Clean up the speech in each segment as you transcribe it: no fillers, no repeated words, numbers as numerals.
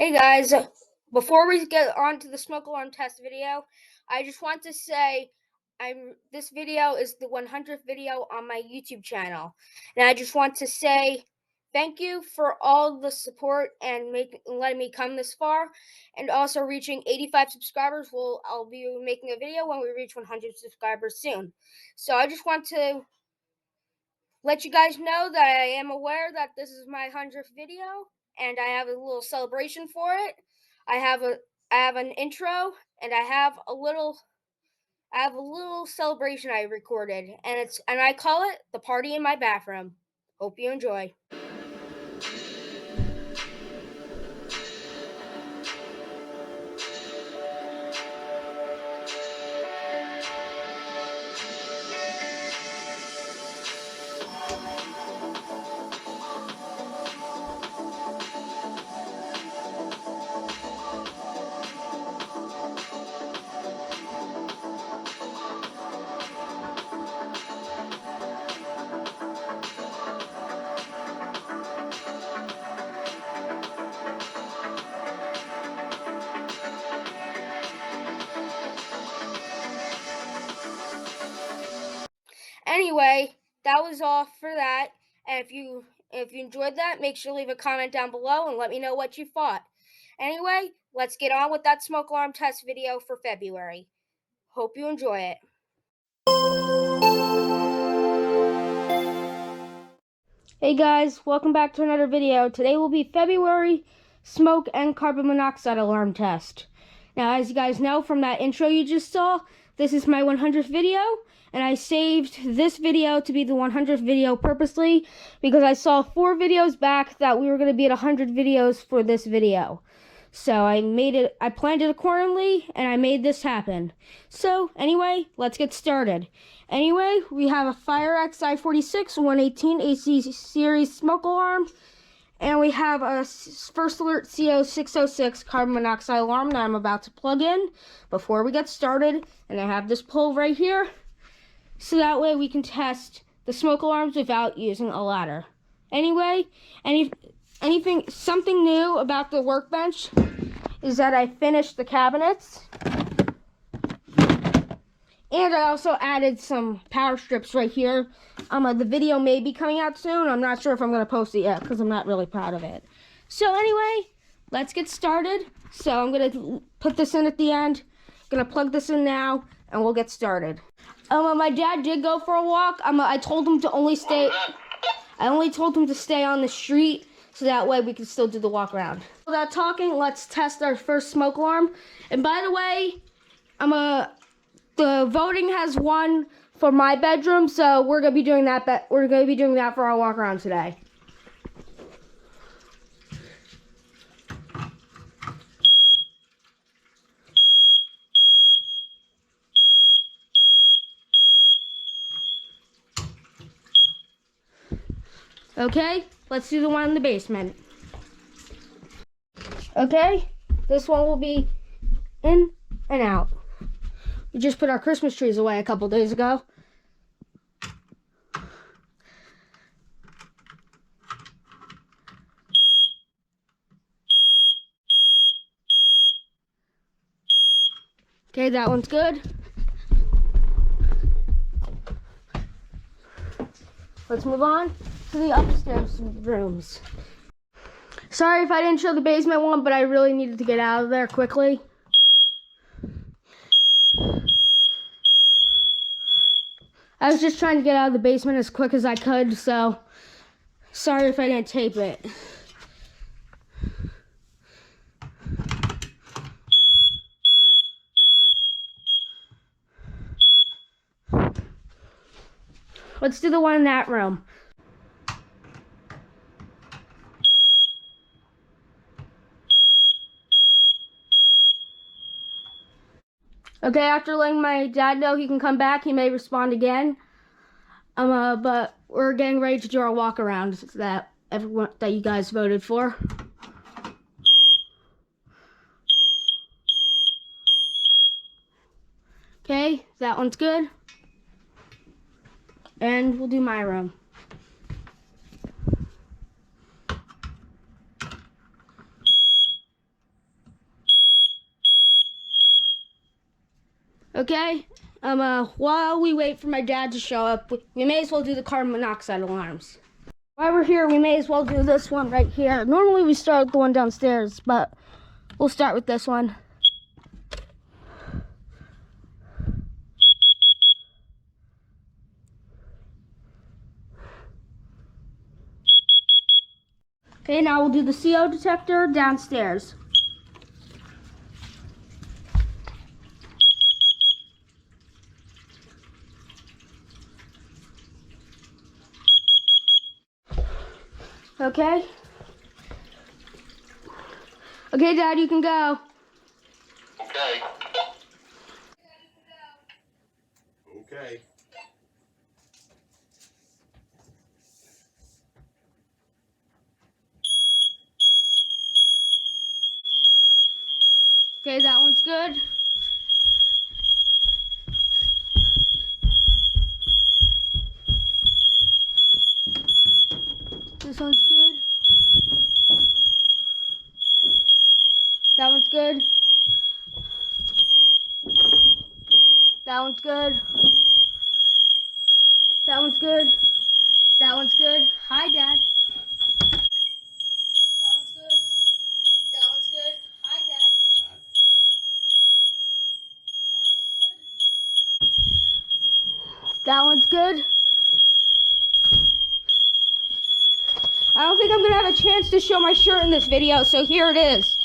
Hey guys, before we get on to the smoke alarm test video, I just want to say this video is the 100th video on my YouTube channel. And I just want to say thank you for all the support and letting me come this far, and also reaching 85 subscribers. I'll be making a video when we reach 100 subscribers soon. So I just want to let you guys know that I am aware that this is my 100th video, and I have a little celebration for it. I have an intro, and I have a little celebration I recorded, and I call it the party in my bathroom. Hope you enjoy. Anyway, that was all for that. And if you enjoyed that, make sure to leave a comment down below and let me know what you thought. Anyway, let's get on with that smoke alarm test video for February. Hope you enjoy it. Hey guys, welcome back to another video. Today will be February smoke and carbon monoxide alarm test. Now, as you guys know from that intro you just saw, this is my 100th video, and I saved this video to be the 100th video purposely because I saw 4 videos back that we were going to be at 100 videos for this video. So I planned it accordingly, and I made this happen. So anyway, let's get started. Anyway, we have a FireX i46 118 AC series smoke alarm, and we have a First Alert CO606 carbon monoxide alarm that I'm about to plug in before we get started. And I have this pole right here, so that way we can test the smoke alarms without using a ladder. Anyway, something new about the workbench is that I finished the cabinets, and I also added some power strips right here. The video may be coming out soon. I'm not sure if I'm going to post it yet because I'm not really proud of it. So anyway, let's get started. So I'm going to put this in at the end. I'm going to plug this in now, and we'll get started. My dad did go for a walk. I told him to only stay on the street, so that way we can still do the walk around. Without talking, let's test our first smoke alarm. And by the way, the voting has won for my bedroom, so we're gonna be doing that. We're gonna be doing that for our walk around today. Okay, let's do the one in the basement. Okay, this one will be in and out. We just put our Christmas trees away a couple days ago. Okay, that one's good. Let's move on to the upstairs rooms. Sorry if I didn't show the basement one, but I really needed to get out of there quickly. I was just trying to get out of the basement as quick as I could, so sorry if I didn't tape it. Let's do the one in that room. Okay, after letting my dad know he can come back, he may respond again. But we're getting ready to do our walk around that you guys voted for. Okay, that one's good. And we'll do my room. Okay? While we wait for my dad to show up, we may as well do the carbon monoxide alarms. While we're here, we may as well do this one right here. Normally we start with the one downstairs, but we'll start with this one. Okay, now we'll do the CO detector downstairs. Okay? Okay, Dad, you can go. Okay. Okay. Okay, that one's good. This one's good. That one's good. That one's good. That one's good. That one's good. Hi, Dad. That one's good. That one's good. Hi, Dad. That one's good. I don't think I'm gonna have a chance to show my shirt in this video, so here it is.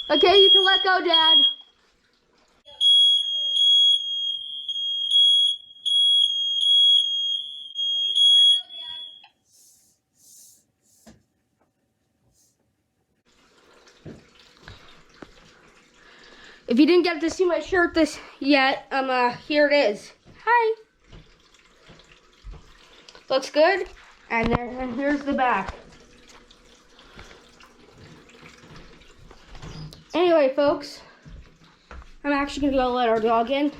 Okay, you can let go, Dad. If you didn't get to see my shirt yet, here it is. Hi. Looks good. And then here's the back. Anyway, folks, I'm actually gonna go let our dog in.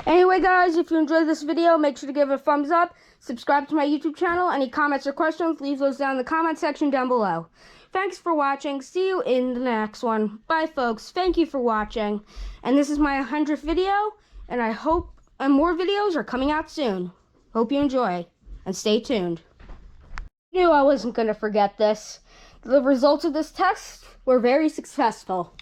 Anyway, guys, if you enjoyed this video, make sure to give it a thumbs up. Subscribe to my YouTube channel. Any comments or questions, leave those down in the comment section down below. Thanks for watching. See you in the next one. Bye, folks. Thank you for watching. And this is my 100th video, and I hope more videos are coming out soon. Hope you enjoy, and stay tuned. I knew I wasn't going to forget this. The results of this test were very successful.